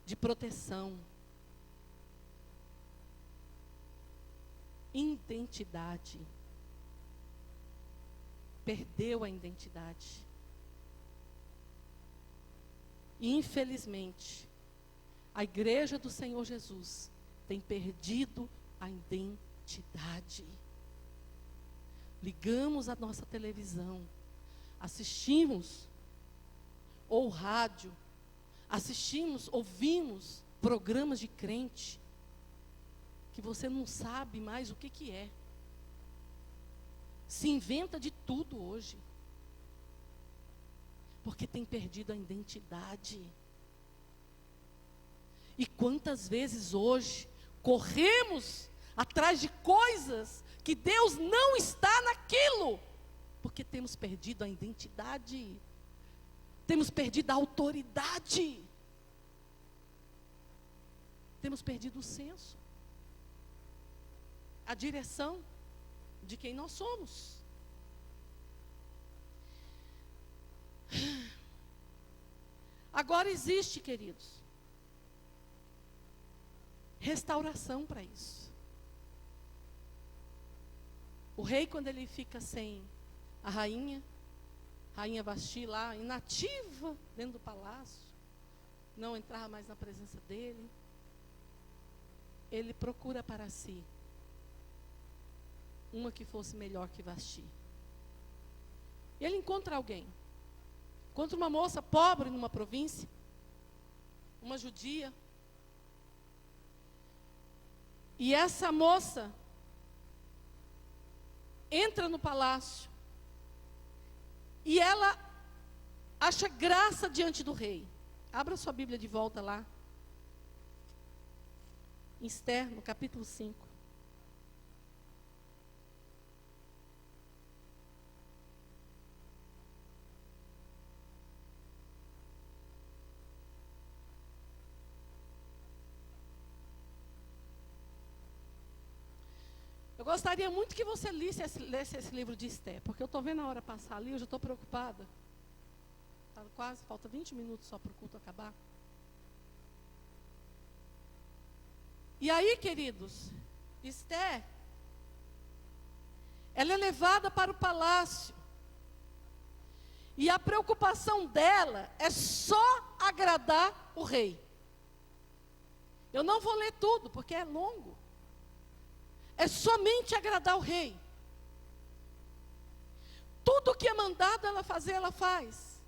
de proteção, identidade. Perdeu a identidade. E infelizmente, a igreja do Senhor Jesus tem perdido a identidade. Ligamos a nossa televisão, assistimos, ou rádio, assistimos, ouvimos programas de crente, que você não sabe mais o que que é. Se inventa de tudo hoje. Porque tem perdido a identidade. E quantas vezes hoje corremos atrás de coisas que Deus não está naquilo, porque temos perdido a identidade. Temos perdido a autoridade. Temos perdido o senso, a direção de quem nós somos. Agora existe, queridos, restauração para isso. O rei, quando ele fica sem a rainha Vasti lá, inativa dentro do palácio, não entrava mais na presença dele, ele procura para si uma que fosse melhor que Vasti. E ele encontra alguém. Encontra uma moça pobre numa província, uma judia. E essa moça entra no palácio e ela acha graça diante do rei. Abra sua Bíblia de volta lá. Em Esther, no capítulo 5. Eu gostaria muito que você lesse esse livro de Esther, porque eu estou vendo a hora passar ali, eu já estou preocupada. Tá quase, falta 20 minutos só para o culto acabar. E aí, queridos, Esther, ela é levada para o palácio. E a preocupação dela é só agradar o rei. Eu não vou ler tudo, porque é longo. É somente agradar o rei. Tudo que é mandado ela fazer, ela faz.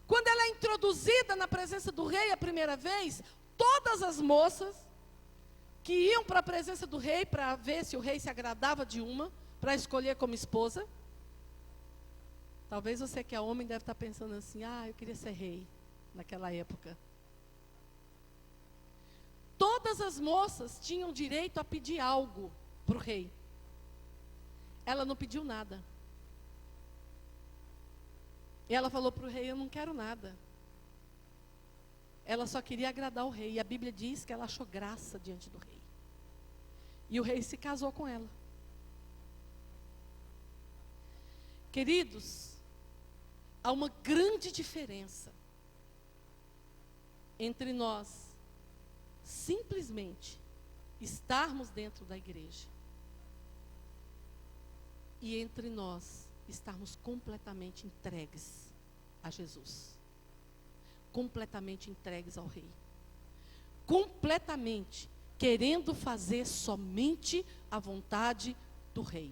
Quando ela é introduzida na presença do rei a primeira vez, todas as moças que iam para a presença do rei para ver se o rei se agradava de uma, para escolher como esposa. Talvez você que é homem deve estar pensando assim, eu queria ser rei naquela época. Todas as moças tinham direito a pedir algo para o rei. ela não pediu nada. E ela falou para o rei: eu não quero nada. Ela só queria agradar o rei. E a Bíblia diz que ela achou graça diante do rei. E o rei se casou com ela. Queridos, há uma grande diferença entre nós simplesmente estarmos dentro da igreja e entre nós estarmos completamente entregues a Jesus, completamente entregues ao Rei, completamente querendo fazer somente a vontade do Rei,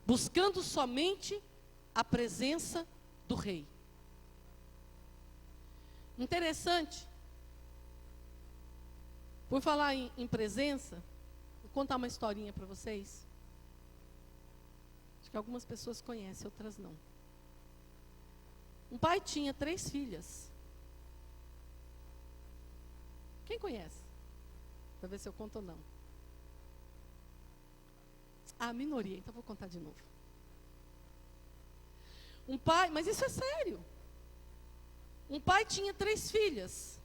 buscando somente a presença do Rei. Interessante, por falar em presença, vou contar uma historinha para vocês. Acho que algumas pessoas conhecem, outras não. Um pai tinha 3 filhas. Quem conhece? Para ver se eu conto ou não. A minoria, então vou contar de novo. Um pai, mas isso é sério. Um pai tinha 3 filhas.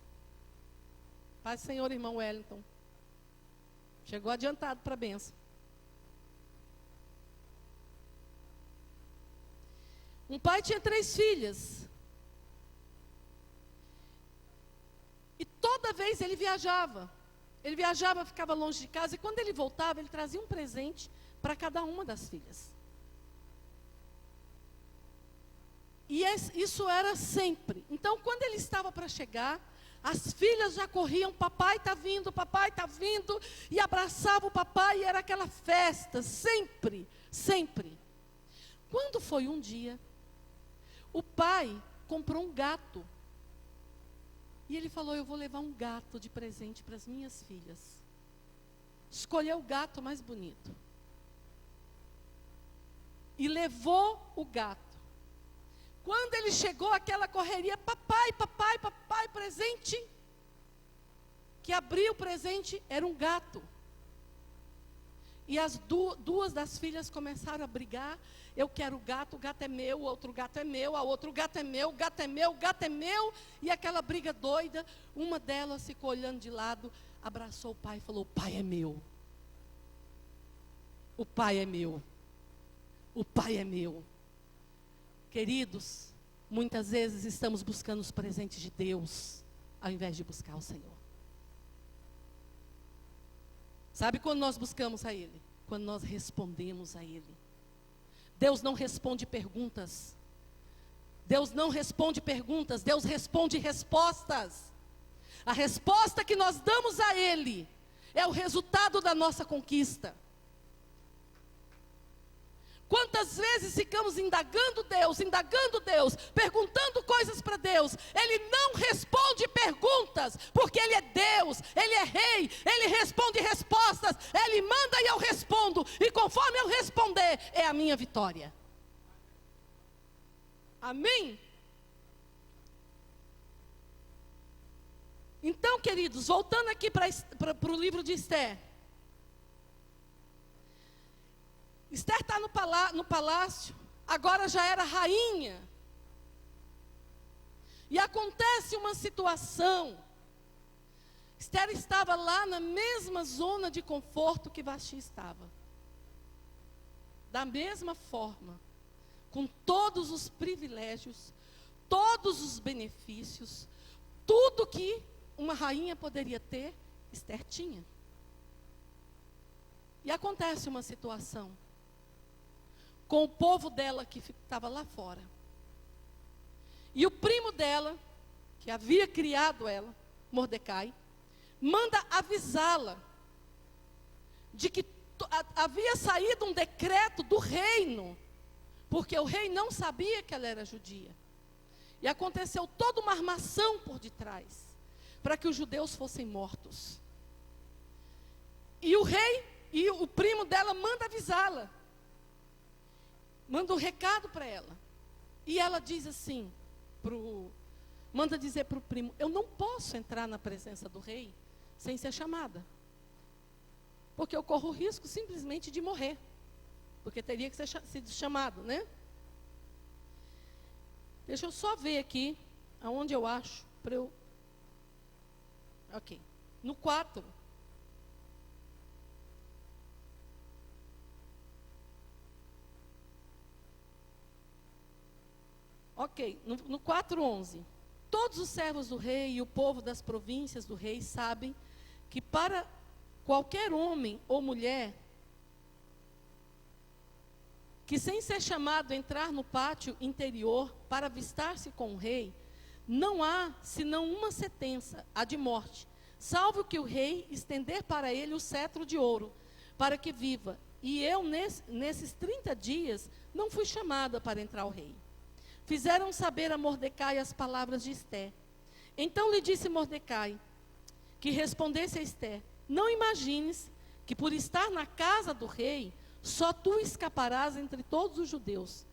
Paz do Senhor, irmão Wellington. Chegou adiantado para a bênção. Um pai tinha 3 filhas. E toda vez ele viajava. Ele viajava, ficava longe de casa. E quando ele voltava, ele trazia um presente para cada uma das filhas. E isso era sempre. Então, quando ele estava para chegar, as filhas já corriam: papai está vindo, e abraçava o papai, e era aquela festa, sempre, sempre. Quando foi um dia, o pai comprou um gato, e ele falou: eu vou levar um gato de presente para as minhas filhas. Escolheu o gato mais bonito, e levou o gato. Quando ele chegou, aquela correria: papai, papai, papai, presente. Que abriu o presente, era um gato. E as duas das filhas começaram a brigar: eu quero o gato é meu, o outro gato é meu, a outro gato é meu, o gato é meu, o gato é meu. E aquela briga doida. Uma delas ficou olhando de lado, abraçou o pai e falou: o pai é meu. O pai é meu. O pai é meu. Queridos, muitas vezes estamos buscando os presentes de Deus, ao invés de buscar o Senhor. Sabe quando nós buscamos a Ele? Quando nós respondemos a Ele. Deus não responde perguntas. Deus não responde perguntas, Deus responde respostas. A resposta que nós damos a Ele é o resultado da nossa conquista. Quantas vezes ficamos indagando Deus, perguntando coisas para Deus. Ele não responde perguntas, porque Ele é Deus, Ele é Rei, Ele responde respostas. Ele manda e eu respondo, e conforme eu responder, é a minha vitória. Amém? Então, queridos, voltando aqui para o livro de Esther. Esther está no palácio, agora já era rainha. E acontece uma situação. Esther estava lá na mesma zona de conforto que Vasti estava. Da mesma forma, com todos os privilégios, todos os benefícios, tudo que uma rainha poderia ter, Esther tinha. E acontece uma situação com o povo dela que estava lá fora. E o primo dela, que havia criado ela, Mordecai, manda avisá-la de que havia saído um decreto do reino, porque o rei não sabia que ela era judia. E aconteceu toda uma armação por detrás, para que os judeus fossem mortos. E o rei e o primo dela manda avisá-la. Manda um recado para ela. E ela diz assim, manda dizer para o primo: eu não posso entrar na presença do rei sem ser chamada. porque eu corro o risco simplesmente de morrer, porque teria que ser sido chamado, né? Deixa eu só ver aqui, aonde eu acho, para eu... Ok, no 4. Ok, no 4:11. Todos os servos do rei e o povo das províncias do rei sabem que para qualquer homem ou mulher que sem ser chamado entrar no pátio interior para avistar-se com o rei, não há senão uma sentença, a de morte, salvo que o rei estender para ele o cetro de ouro, para que viva. E eu, nesses 30 dias, não fui chamada para entrar ao rei. Fizeram saber a Mordecai as palavras de Ester. Então lhe disse Mordecai, que respondesse a Ester: não imagines que por estar na casa do rei, só tu escaparás entre todos os judeus.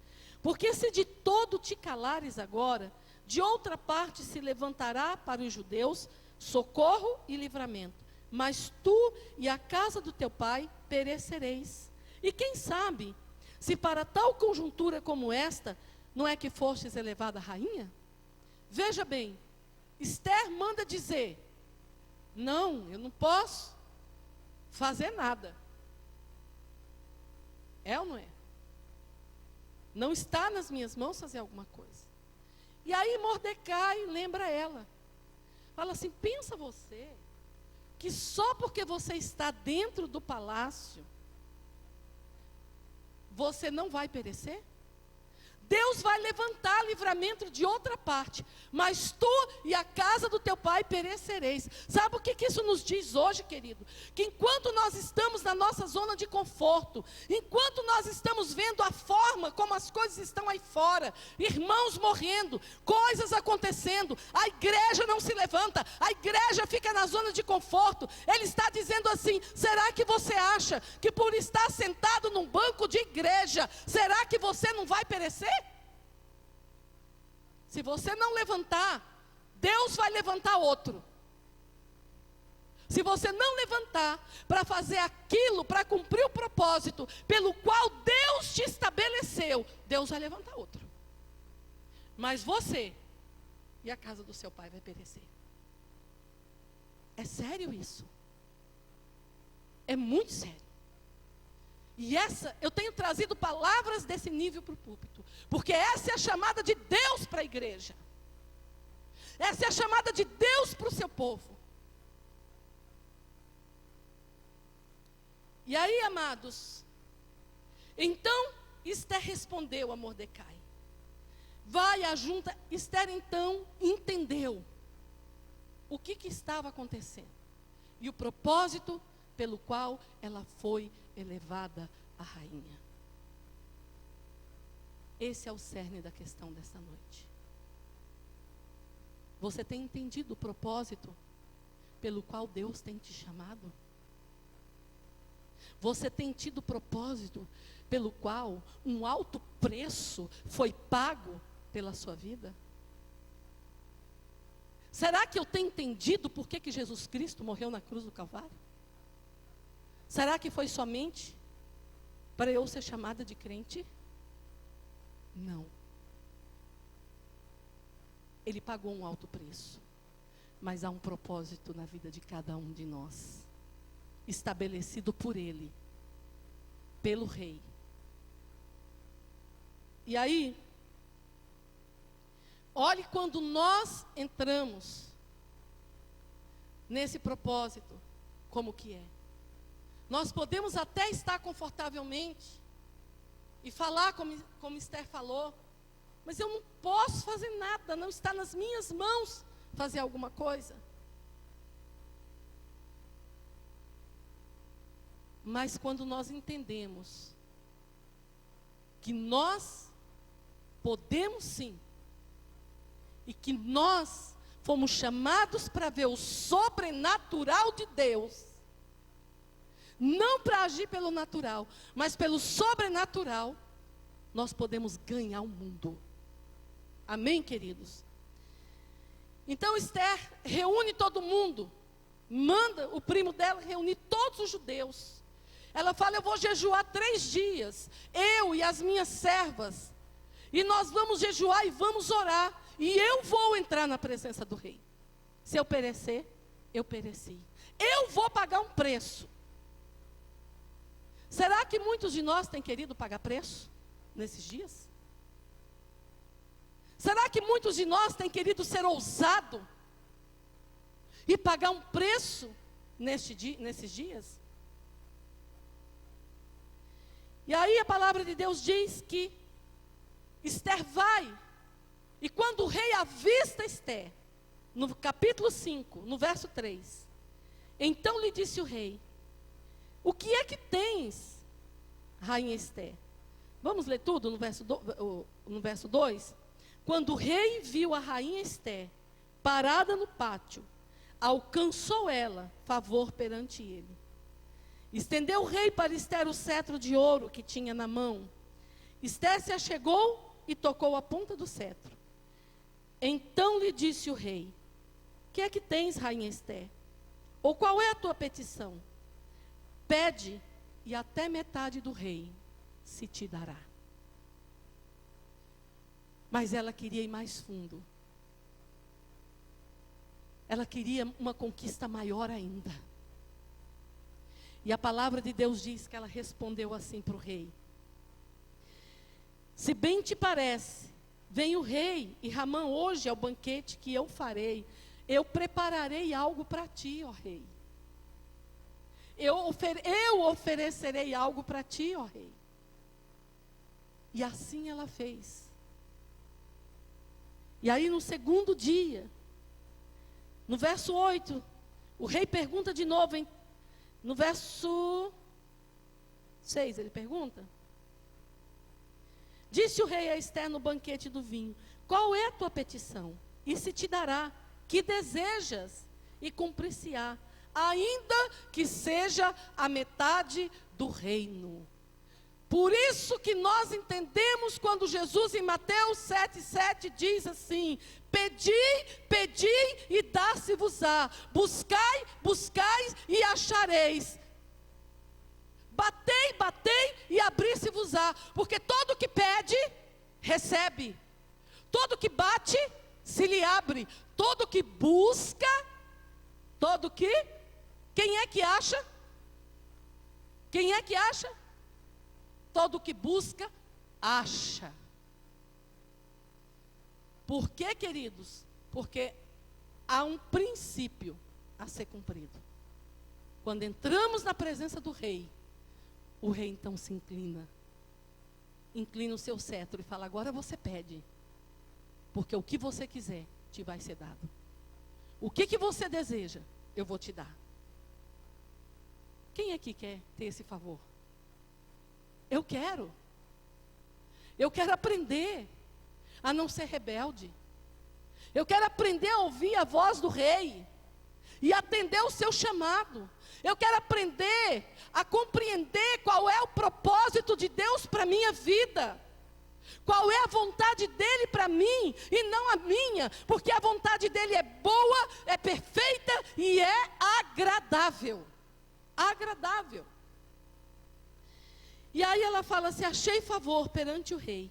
Porque se de todo te calares agora, de outra parte se levantará para os judeus socorro e livramento. Mas tu e a casa do teu pai perecereis. E quem sabe, se para tal conjuntura como esta, não é que fostes elevada rainha? Veja bem, Ester manda dizer: não, eu não posso fazer nada. É ou não é? Não está nas minhas mãos fazer alguma coisa. E aí Mordecai lembra ela. Fala assim: pensa você, que só porque você está dentro do palácio, você não vai perecer? Deus vai levantar livramento de outra parte, mas tu e a casa do teu pai perecereis. Sabe o que isso nos diz hoje, querido? Que enquanto nós estamos na nossa zona de conforto, enquanto nós estamos vendo a forma como as coisas estão aí fora, irmãos morrendo, coisas acontecendo, a igreja não se levanta, a igreja fica na zona de conforto. Ele está dizendo assim: será que você acha que por estar sentado num banco de igreja, será que você não vai perecer? Se você não levantar, Deus vai levantar outro. Se você não levantar para fazer aquilo, para cumprir o propósito pelo qual Deus te estabeleceu, Deus vai levantar outro. Mas você e a casa do seu pai vai perecer. É sério isso. É muito sério. E eu tenho trazido palavras desse nível para o púlpito, porque essa é a chamada de Deus para a igreja. Essa é a chamada de Deus para o seu povo. E aí, amados, então Ester respondeu a Mordecai. Vai à junta. Ester então entendeu o que estava acontecendo e o propósito pelo qual ela foi elevada a rainha. Esse é o cerne da questão dessa noite. Você tem entendido o propósito pelo qual Deus tem te chamado? Você tem tido o propósito pelo qual um alto preço foi pago pela sua vida? Será que eu tenho entendido por que Jesus Cristo morreu na cruz do Calvário? Será que foi somente para eu ser chamada de crente? Não. Ele pagou um alto preço, mas há um propósito na vida de cada um de nós, estabelecido por Ele, pelo Rei. E aí, olhe quando nós entramos nesse propósito, como que é. Nós podemos até estar confortavelmente e falar como Ester falou, mas eu não posso fazer nada, não está nas minhas mãos fazer alguma coisa. Mas quando nós entendemos que nós podemos sim, e que nós fomos chamados para ver o sobrenatural de Deus, não para agir pelo natural, mas pelo sobrenatural, nós podemos ganhar o mundo. Amém, queridos? Então Ester reúne todo mundo manda o primo dela reunir todos os judeus. Ela fala: eu vou jejuar 3 dias, eu e as minhas servas, e nós vamos jejuar e vamos orar, e eu vou entrar na presença do rei. Se eu perecer, eu pereci. Eu vou pagar um preço. Será que muitos de nós têm querido pagar preço nesses dias? Será que muitos de nós têm querido ser ousado e pagar um preço nesses dias? E aí a palavra de Deus diz que Esther vai, e quando o rei avista Esther, no capítulo 5, no verso 3, então lhe disse o rei: o que é que tens, rainha Esther? Vamos ler tudo no verso 2? Quando o rei viu a rainha Esther parada no pátio, alcançou ela favor perante ele. Estendeu o rei para Esther o cetro de ouro que tinha na mão. Esther se achegou e tocou a ponta do cetro. Então lhe disse o rei: que é que tens, rainha Esther? Ou qual é a tua petição? Pede, e até metade do rei se te dará. Mas ela queria ir mais fundo. Ela queria uma conquista maior ainda. E a palavra de Deus diz que ela respondeu assim para o rei: se bem te parece, vem o rei, e Ramã hoje é o banquete que eu farei. Eu prepararei algo para ti, ó rei. Eu oferecerei algo para ti, ó rei. E assim ela fez. E aí no segundo dia, no verso 8, o rei pergunta de novo, no verso 6 ele pergunta: disse o rei a Esther no banquete do vinho: qual é a tua petição? E se te dará, que desejas, e cumprir-se-á, ainda que seja a metade do reino. Por isso que nós entendemos quando Jesus em Mateus 7,7 diz assim: pedi, pedi e dá-se-vos-á, buscai, buscai e achareis, batei, batei e abrir-se-vos-á, porque todo que pede, recebe, todo que bate, se lhe abre, todo que busca, todo que, quem é que acha? Quem é que acha? Todo que busca, acha. Por quê, queridos? Porque há um princípio a ser cumprido. Quando entramos na presença do rei, o rei então se inclina o seu cetro e fala: agora você pede, porque o que você quiser te vai ser dado. O que você deseja, eu vou te dar. Quem aqui quer ter esse favor? Eu quero aprender a não ser rebelde. Eu quero aprender a ouvir a voz do rei e atender o seu chamado. Eu quero aprender a compreender qual é o propósito de Deus para a minha vida. Qual é a vontade dele para mim e não a minha, porque a vontade dele é boa, é perfeita e é agradável. Agradável. E aí ela fala: se achei favor perante o rei,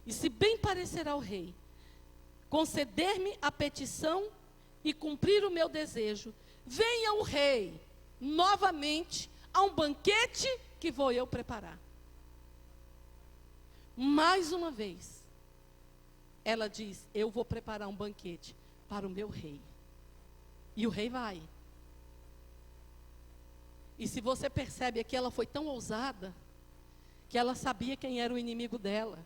e se bem parecer ao rei, conceder-me a petição e cumprir o meu desejo, venha o rei novamente a um banquete que vou eu preparar. Mais uma vez, ela diz: eu vou preparar um banquete para o meu rei. E o rei vai. E se você percebe aqui, ela foi tão ousada, que ela sabia quem era o inimigo dela.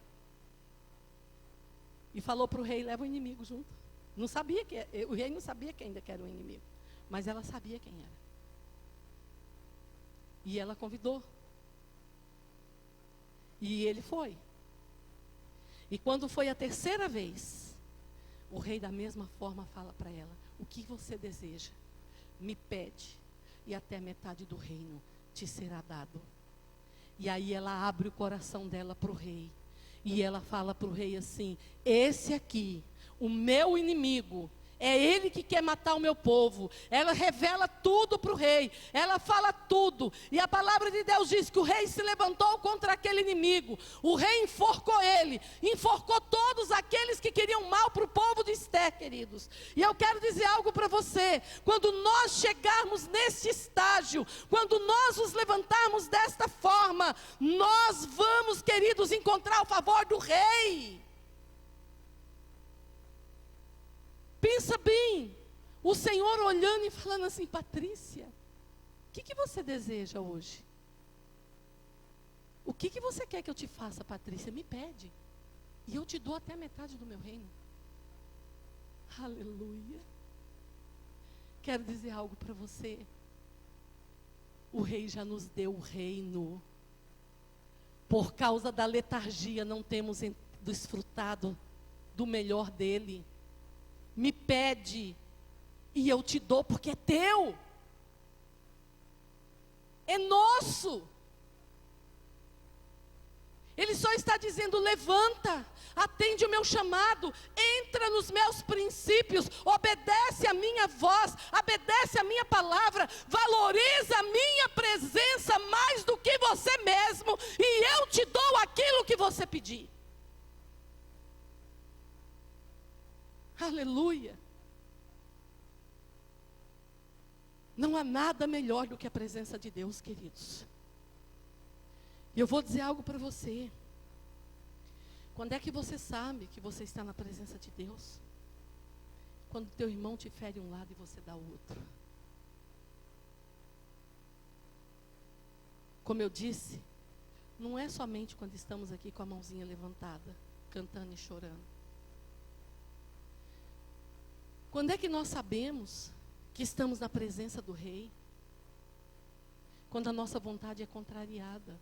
E falou para o rei: leva o inimigo junto. Não sabia o rei não sabia que ainda era o inimigo, mas ela sabia quem era. E ela convidou. E ele foi. E quando foi a terceira vez, o rei da mesma forma fala para ela: o que você deseja? Me pede, e até metade do reino te será dado. E aí ela abre o coração dela para o rei. E ela fala para o rei assim: esse aqui, o meu inimigo, É ele que quer matar o meu povo. Ela revela tudo para o rei. Ela fala tudo. E a palavra de Deus diz que o rei se levantou contra aquele inimigo. O rei enforcou ele. Enforcou todos aqueles que queriam mal para o povo de Ester, queridos. E eu quero dizer algo para você. Quando nós chegarmos nesse estágio, quando nós nos levantarmos desta forma, nós vamos, queridos, encontrar o favor do rei. Pensa bem, o Senhor olhando e falando assim: Patrícia, o que você deseja hoje? O que você quer que eu te faça, Patrícia? Me pede, e eu te dou até metade do meu reino. Aleluia. Quero dizer algo para você. O rei já nos deu o reino. Por causa da letargia, não temos desfrutado do melhor dele. Me pede, e eu te dou, porque é teu. É nosso. Ele só está dizendo: levanta, atende o meu chamado, entra nos meus princípios, obedece a minha voz, obedece a minha palavra, valoriza a minha presença mais do que você mesmo, e eu te dou aquilo que você pedir. Aleluia. Não há nada melhor do que a presença de Deus, queridos. E eu vou dizer algo para você. Quando é que você sabe que você está na presença de Deus? Quando teu irmão te fere um lado e você dá o outro. Como eu disse, não é somente quando estamos aqui com a mãozinha levantada, cantando e chorando. Quando é que nós sabemos que estamos na presença do Rei? Quando a nossa vontade é contrariada.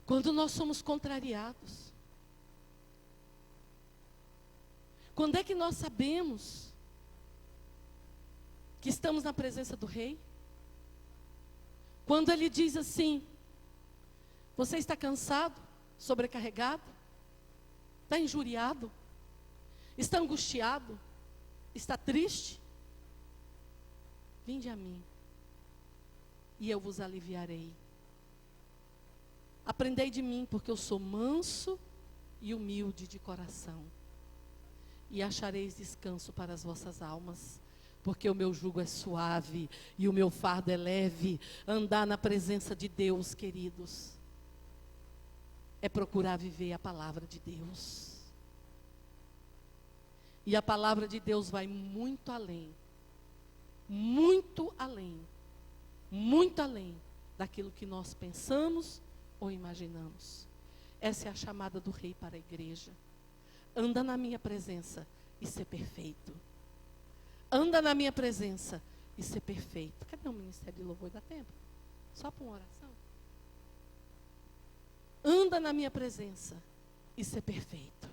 Quando nós somos contrariados. Quando é que nós sabemos que estamos na presença do Rei? Quando Ele diz assim: você está cansado, sobrecarregado, está injuriado, está angustiado, está triste? Vinde a mim, e eu vos aliviarei. Aprendei de mim, porque eu sou manso e humilde de coração, e achareis descanso para as vossas almas. Porque o meu jugo é suave e o meu fardo é leve. Andar na presença de Deus, queridos, é procurar viver a palavra de Deus. E a palavra de Deus vai muito além, muito além, muito além daquilo que nós pensamos ou imaginamos. Essa é a chamada do Rei para a igreja. Anda na minha presença e ser perfeito. Anda na minha presença e ser perfeito. Cadê o ministério de louvor? Dá tempo? Só para uma oração? Anda na minha presença e ser perfeito.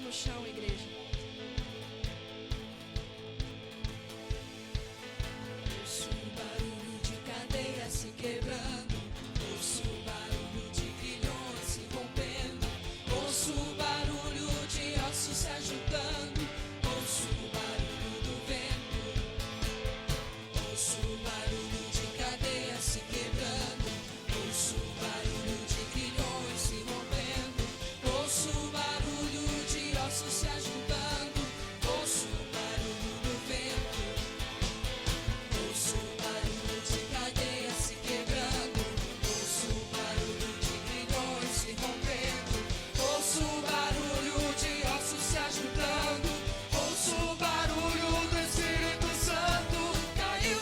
no chão, igreja. Ouço o barulho de cadeia se quebrando, ouço o barulho de grilhões se rompendo, ouço o barulho de ossos se ajudando, ouço o barulho do vento, ouço o barulho de cadeia se quebrando, ouço o barulho de grilhões se rompendo, ouço o barulho de ossos se ajudando, ouço o barulho do vento. Ouço o barulho de cadeia se quebrando, ouço o barulho de grilhões se rompendo, ouço o barulho de ossos se ajudando, ouço o barulho do Espírito Santo. Caiu,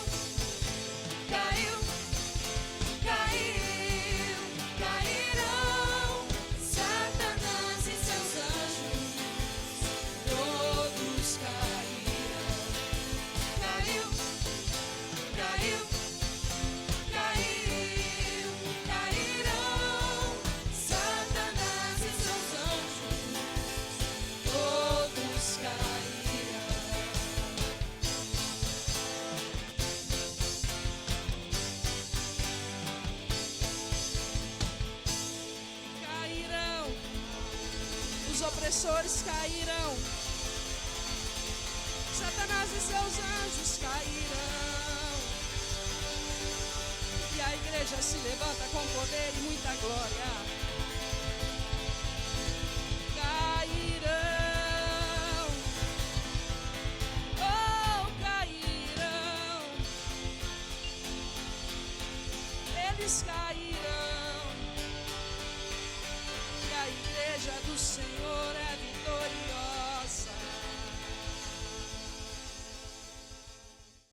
caiu, caiu, cairão Satanás e seus anjos, todos cairão. Caiu, caiu, caiu, cairão Satanás e seus anjos, todos cairão. Cairão. Os opressores cairão. Satanás e seus anjos cairão. E a igreja se levanta com poder e muita glória. Cairão. Oh, cairão. Eles cairão. E a igreja do Senhor